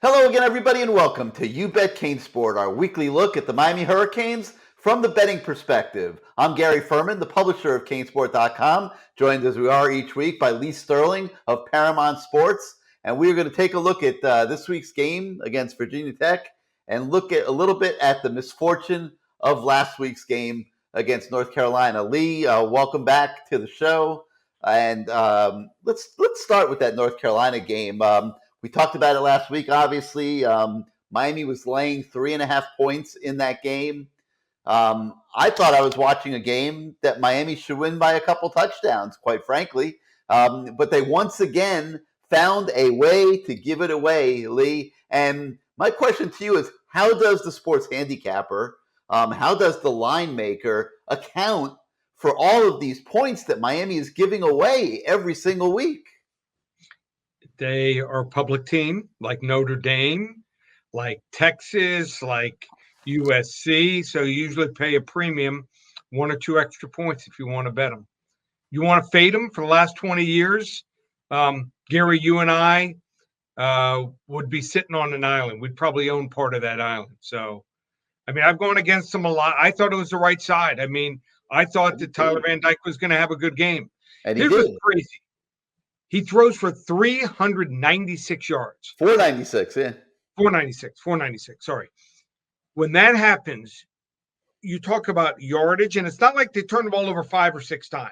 Hello again, everybody, and welcome to You Bet CaneSport, our weekly look at the Miami Hurricanes from the betting perspective. I'm Gary Furman, the publisher of CaneSport.com, joined as we are each week by Lee Sterling of Paramount Sports, and we're going to take a look at this week's game against Virginia Tech and look at a little bit at the misfortune of last week's game against North Carolina. Lee, welcome back to the show, and let's start with that North Carolina game. We talked about it last week, obviously. Miami was laying 3.5 points in that game. I thought I was watching a game that Miami should win by a couple touchdowns, quite frankly. But they once again found a way to give it away, Lee. And my question to you is, how does the sports handicapper, how does the line maker account for all of these points that Miami is giving away every single week? They are a public team like Notre Dame, like Texas, like USC. So you usually pay a premium, 1 or 2 extra points if you want to bet them. You want to fade them for the last 20 years? Gary, you and I would be sitting on an island. We'd probably own part of that island. So, I've gone against them a lot. I thought it was the right side. I thought that Tyler Van Dyke was going to have a good game. And Here's what's crazy. He throws for 396 yards. 496, yeah. 496, sorry. When that happens, you talk about yardage, and it's not like they turn the ball over 5 or 6 times.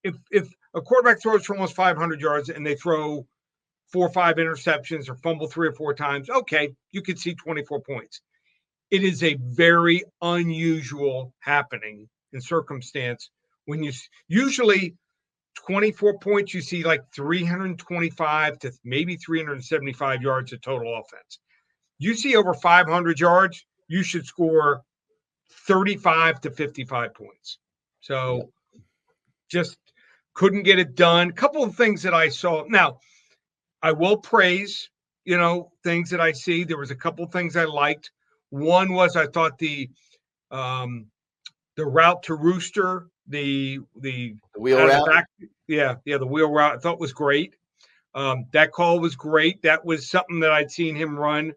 If a quarterback throws for almost 500 yards and they throw 4 or 5 interceptions or fumble 3 or 4 times, okay, you could see 24 points. It is a very unusual happening in circumstance when you usually – 24 points, you see like 325 to maybe 375 yards of total offense. You see over 500 yards, you should score 35 to 55 points. So just couldn't get it done. A couple of things that I saw. Now, I will praise, things that I see. There was a couple of things I liked. One was I thought the route to Rooster, the wheel route. The wheel route I thought was great. That call was great. That was something that I'd seen him run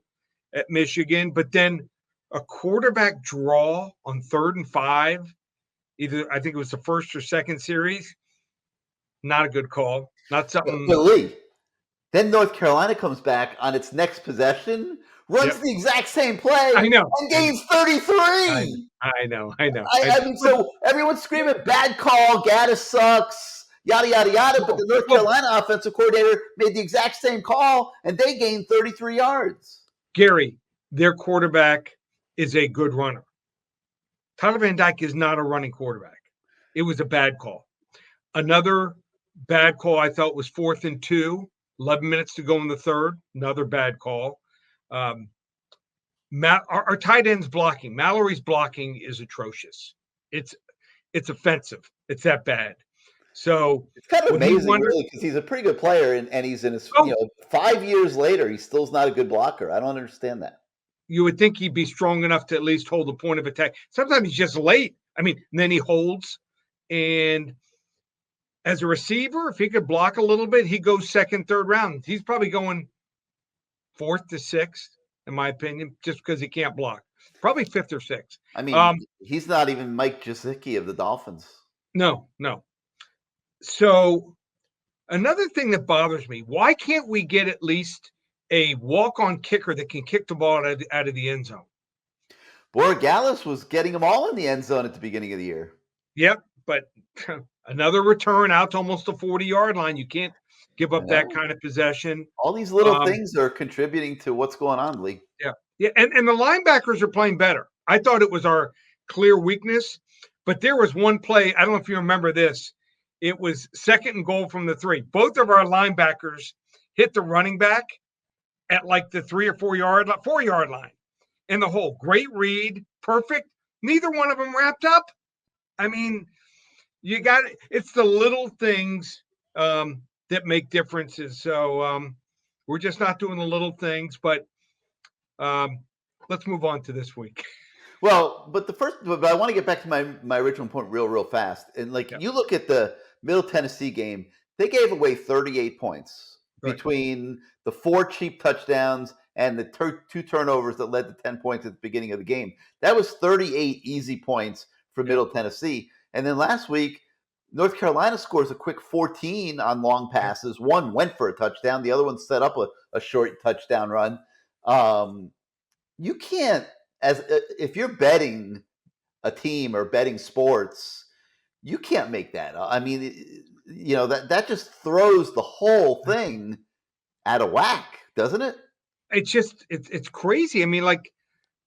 at Michigan. But then a quarterback draw on 3rd and 5, either I think it was the first or second series, not a good call. Not something. But Lee, then North Carolina comes back on its next possession, runs the exact same play, I know, and gains 33. I know. So everyone's screaming, bad call, Gaddis sucks, yada, yada, yada. But the North Carolina offensive coordinator made the exact same call, and they gained 33 yards. Gary, their quarterback is a good runner. Tyler Van Dyke is not a running quarterback. It was a bad call. Another bad call I thought was 4th and 2, 11 minutes to go in the third. Another bad call. Our tight end's blocking. Mallory's blocking is atrocious. It's offensive. It's that bad. So it's kind of amazing, really, because he's a pretty good player, and he's in his 5 years later, he still's not a good blocker. I don't understand that. You would think he'd be strong enough to at least hold the point of attack. Sometimes he's just late. And then he holds. And as a receiver, if he could block a little bit, he goes 2nd, 3rd round. He's probably going 4th to 6th. In my opinion, just because he can't block. Probably 5th or 6th. He's not even Mike Gesicki of the Dolphins. No. So another thing that bothers me, why can't we get at least a walk-on kicker that can kick the ball out of the end zone? Borregales was getting them all in the end zone at the beginning of the year. Yep, but another return out to almost the 40-yard line. You can't give up that kind of possession. All these little things are contributing to what's going on, Lee. Yeah, and the linebackers are playing better. I thought it was our clear weakness, but there was one play, I don't know if you remember this. It was 2nd and goal from the 3. Both of our linebackers hit the running back at like the 3 or 4 yard line in the hole. Great read, perfect. Neither one of them wrapped up. You got it. It's the little things that make differences. So we're just not doing the little things, but let's move on to this week. Well, but I want to get back to my original point real fast. And you look at the Middle Tennessee game, they gave away 38 points between the 4 cheap touchdowns and the two turnovers that led to 10 points at the beginning of the game. That was 38 easy points for Middle Tennessee. And then last week, North Carolina scores a quick 14 on long passes. One went for a touchdown. The other one set up a short touchdown run. You can't, if you're betting a team or betting sports, you can't make that up. I mean, that just throws the whole thing out of whack, doesn't it? It's crazy. I mean, like,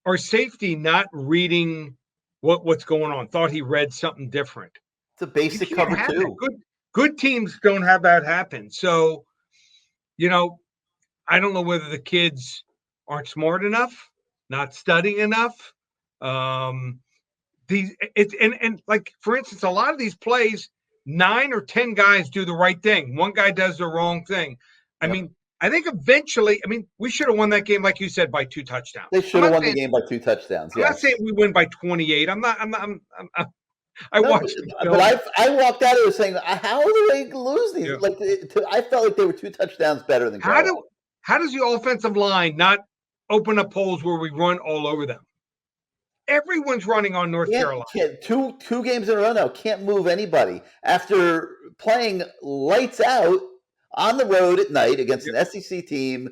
our safety not reading what's going on, thought he read something different. It's a basic cover two. Good teams don't have that happen. So, I don't know whether the kids aren't smart enough, not studying enough. And like, for instance, a lot of these plays, 9 or 10 guys do the right thing. One guy does the wrong thing. I mean, I think eventually, we should have won that game, like you said, by 2 touchdowns. They should have won the game by 2 touchdowns. I'm not saying we win by 28. I watched it. But I walked out of there saying, how do they lose these? Yeah. I felt like they were 2 touchdowns better than Carolina. How does the offensive line not open up holes where we run all over them? Everyone's running on North Carolina. Two games in a row now. Can't move anybody. After playing lights out on the road at night against an SEC team,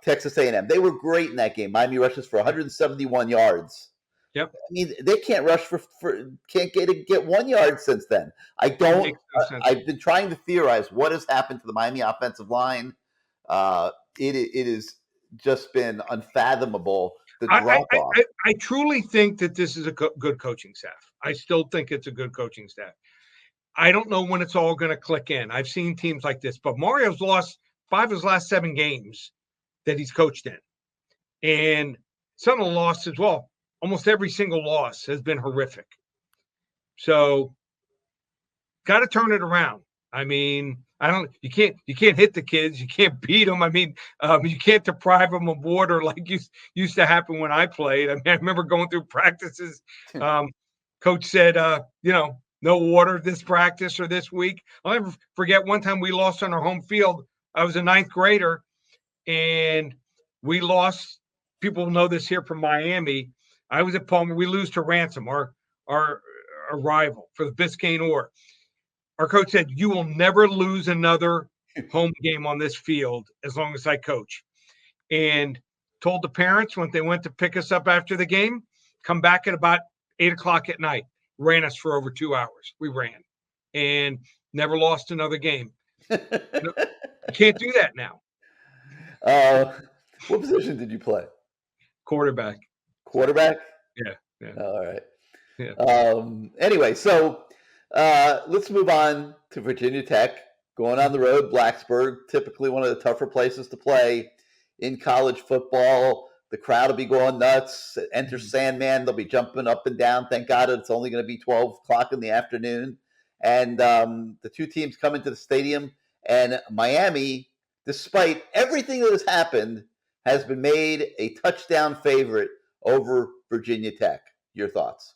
Texas A&M. They were great in that game. Miami rushes for 171 yards. Yep. I mean, they can't rush can't get 1 yard since then. I've been trying to theorize what has happened to the Miami offensive line. It has just been unfathomable. I truly think that this is a good coaching staff. I still think it's a good coaching staff. I don't know when it's all going to click in. I've seen teams like this, but Mario's lost 5 of his last 7 games that he's coached in. And some of the losses, well, almost every single loss has been horrific. So, got to turn it around. I mean, you can't hit the kids. You can't beat them. I mean, you can't deprive them of water like used to happen when I played. I mean, I remember going through practices. Coach said, no water this practice or this week. I'll never forget one time we lost on our home field. I was a 9th grader, and we lost. People know this here from Miami. I was at Palmer. We lose to Ransom, our rival for the Biscayne Ore. Our coach said, "You will never lose another home game on this field as long as I coach." And told the parents when they went to pick us up after the game, come back at about 8:00 at night. Ran us for over 2 hours. We ran and never lost another game. You can't do that now. What position did you play? Quarterback. Quarterback? Yeah. All right. Yeah. Anyway, so let's move on to Virginia Tech. Going on the road, Blacksburg, typically one of the tougher places to play in college football. The crowd will be going nuts. Enter Sandman. They'll be jumping up and down. Thank God it's only going to be 12 o'clock in the afternoon. And the 2 teams come into the stadium. And Miami, despite everything that has happened, has been made a touchdown favorite over Virginia Tech. Your thoughts?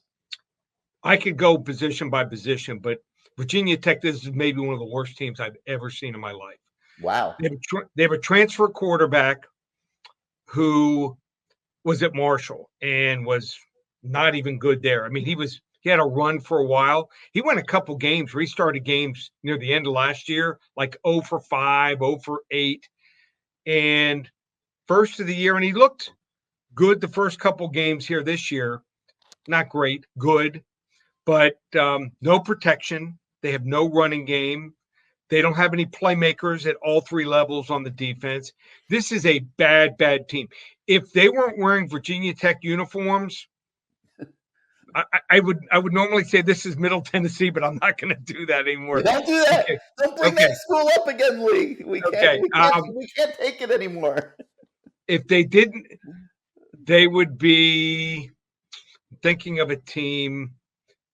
I could go position by position, but Virginia Tech, this is maybe one of the worst teams I've ever seen in my life. Wow. They have a transfer quarterback who was at Marshall and was not even good there. I mean, he had a run for a while. He won a couple games, restarted games near the end of last year, like 0 for 5, 0 for 8. And first of the year, and he looked good the first couple games here this year. Not great, good, but no protection. They have no running game. They don't have any playmakers at all 3 levels on the defense. This is a bad, bad team. If they weren't wearing Virginia Tech uniforms, I would normally say this is Middle Tennessee, but I'm not going to do that anymore. Don't do that. Okay. Don't bring that school up again, Lee. We can't take it anymore. If they didn't, they would be thinking of a team.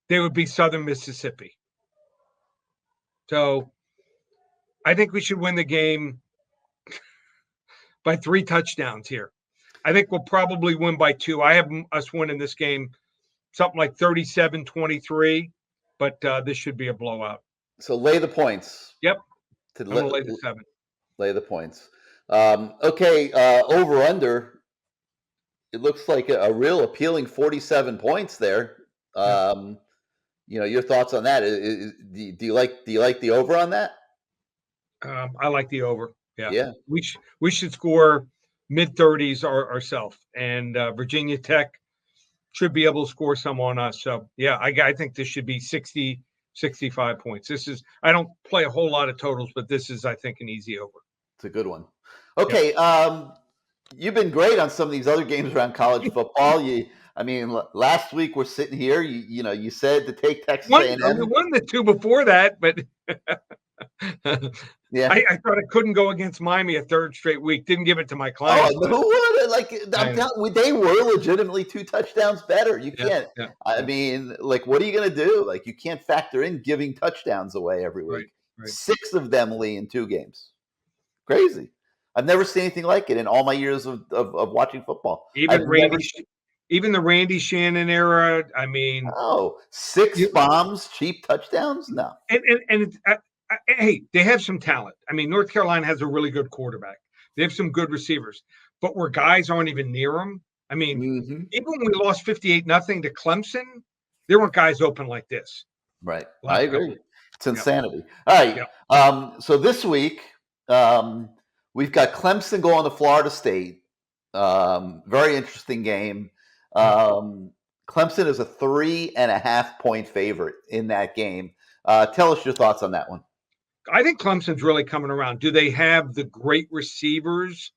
They would be Southern Mississippi. So I think we should win the game by 3 touchdowns here. I think we'll probably win by 2. I have us winning this game something like 37-23, but this should be a blowout. So lay the points. Yep. I'm going to lay the 7. Lay the points. Okay, over under. It looks like a real appealing 47 points there. Yeah. Your thoughts on that? Do you like the over on that? I like the over. Yeah, Yeah, we should score mid-30s ourselves, and Virginia Tech should be able to score some on us. So yeah, I think this should be 60, 65 points. This is I don't play a whole lot of totals, but this is I think an easy over. it's a good one. Yep. Okay, you've been great on some of these other games around college football. Last week we're sitting here. You said to take Texas We A&M. won the two before that, but Yeah. I thought I couldn't go against Miami a third straight week. Didn't give it to my Oh, clients. who would? Like, I'm I know. telling you, they were legitimately 2 touchdowns better. You Yeah, can't. yeah, I yeah. mean, like, what are you going to do? Like, you can't factor in giving touchdowns away every Right, week. right. 6 of them, Lee, in 2 games. Crazy. I've never seen anything like it in all my years of watching football. I've never. Even the Randy Shannon era. I mean, Oh, 6 you, bombs, cheap touchdowns? No. and it's, hey, they have some talent. I mean, North Carolina has a really good quarterback. They have some good receivers, but where guys aren't even near them. I mean, Mm-hmm. even when we lost 58-0 to Clemson, there weren't guys open like this. Right. I Last couple. agree. It's Yep. insanity. All right. Yep. So this week, we've got Clemson going to Florida State. Very interesting game. Clemson is a 3.5-point favorite in that game. Tell us your thoughts on that one. I think Clemson's really coming around. Do they have the great receivers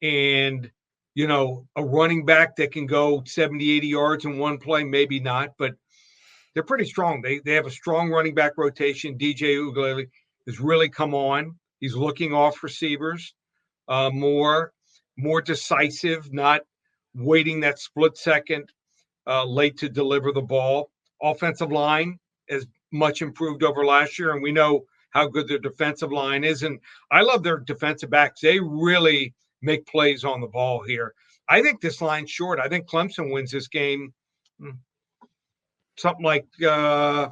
and, a running back that can go 70, 80 yards in one play? Maybe not, but they're pretty strong. They have a strong running back rotation. DJ Uiagalelei has really come on. He's looking off receivers, more decisive, not waiting that split second late to deliver the ball. Offensive line is much improved over last year, and we know how good their defensive line is. And I love their defensive backs. They really make plays on the ball here. I think this line's short. I think Clemson wins this game. Something like I'm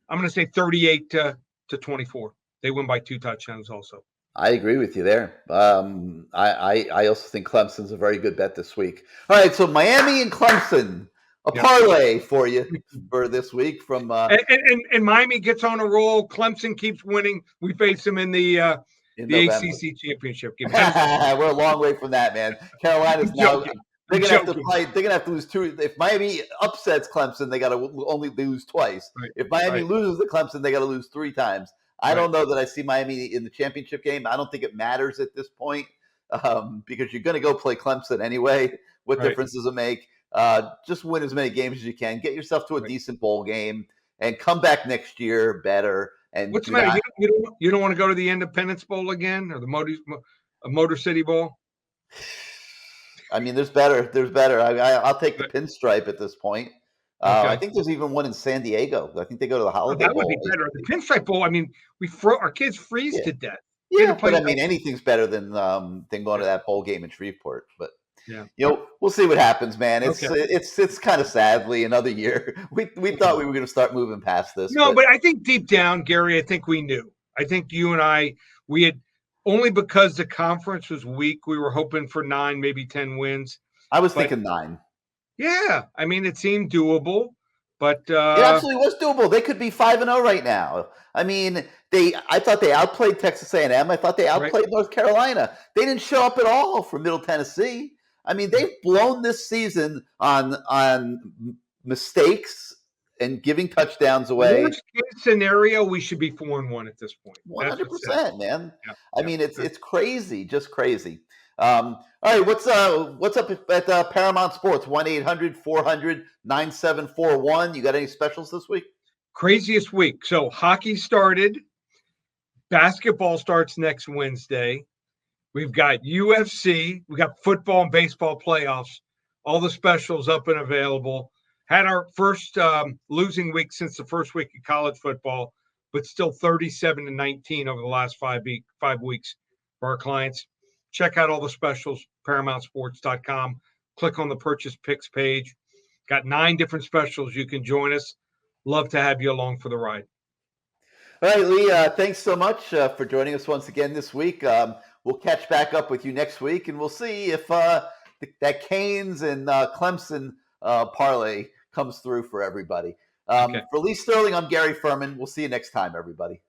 going to say 38 to 24. They win by 2 touchdowns also. I agree with you there. I also think Clemson's a very good bet this week. All right, so Miami and Clemson, a parlay for you for this week from and Miami gets on a roll. Clemson keeps winning. We face them in the ACC championship game. We're a long way from that, man. Carolina's now they're gonna have to play. They're gonna have to lose 2. If Miami upsets Clemson, they got to only lose twice. Right. If Miami loses to Clemson, they got to lose 3 times. I don't know that I see Miami in the championship game. I don't think it matters at this point because you're going to go play Clemson anyway. What difference does it make? Just win as many games as you can. Get yourself to a decent bowl game and come back next year better. And what's the matter? You don't want to go to the Independence Bowl again or the Motor City Bowl? I mean, there's better. I'll take the pinstripe at this point. I think there's even one in San Diego. I think they go to the Holiday Bowl. That would be better. The Pinstripe Bowl. I mean, our kids freeze to death. Yeah, but I mean, anything's better than going to that bowl game in Shreveport. But we'll see what happens, man. It's kind of sadly another year. We thought we were going to start moving past this. No, but I think deep down, Gary, I think we knew. I think you and I, we had only because the conference was weak. We were hoping for 9, maybe 10 wins. I was thinking 9. Yeah, I mean, it seemed doable, but it absolutely was doable. They could be 5-0 right now. I mean, I thought they outplayed Texas A&M. I thought they outplayed North Carolina. They didn't show up at all for Middle Tennessee. I mean, they've blown this season on mistakes and giving touchdowns away. Worst case scenario, we should be 4-1 at this point. 100%, man. Yeah. I mean, it's crazy, just crazy. All right, what's up at Paramount Sports? 1-800-400-9741. You got any specials this week? Craziest week. So hockey started. Basketball starts next Wednesday. We've got UFC. We got football and baseball playoffs. All the specials up and available. Had our first losing week since the first week of college football, but still 37-19 over the last 5 weeks for our clients. Check out all the specials, ParamountSports.com. Click on the Purchase Picks page. Got 9 different specials. You can join us. Love to have you along for the ride. All right, Lee, thanks so much for joining us once again this week. we'll catch back up with you next week, and we'll see if that Canes and Clemson parlay comes through for everybody. Okay. For Lee Sterling, I'm Gary Furman. We'll see you next time, everybody.